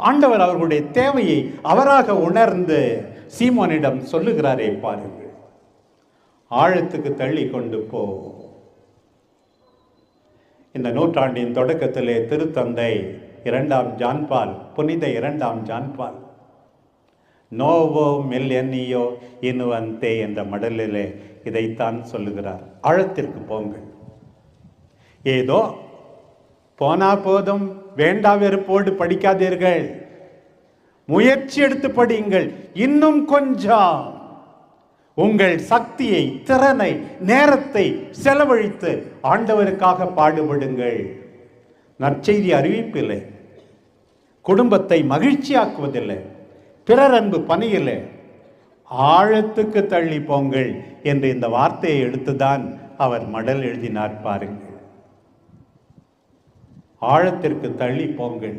ஆண்டவர் அவர்களுடைய தேவையை அவராக உணர்ந்து சீமோனிடம் சொல்லுகிறாரே பாருங்கள், ஆழத்துக்கு தள்ளி கொண்டு போ. இந்த நூற்றாண்டின் தொடக்கத்திலே திருத்தந்தை புனித 2ஆம் ஜான்பால் நோவோ மெல்லென்னியோ இனுவந்தே என்ற மடலிலே இதைத்தான் சொல்லுகிறார். ஆழத்திற்கு போங்கள். ஏதோ போனா போதும், வேண்டா வெறுப்போடு படிக்காதீர்கள், முயற்சி எடுத்து படியுங்கள். இன்னும் கொஞ்சம் உங்கள் சக்தியை, திறனை, நேரத்தை செலவழித்து ஆண்டவருக்காக பாடுபடுங்கள். நற்செய்தி அறிவிப்பில்லை, குடும்பத்தை மகிழ்ச்சியாக்குவதில்லை, பிறர் அன்பு பணியில்லை, ஆழத்துக்கு தள்ளி போங்கள் என்று இந்த வார்த்தையை எடுத்துதான் அவர் மடல் எழுதினார் பாருங்கள். ஆழத்திற்கு தள்ளி போங்கள்.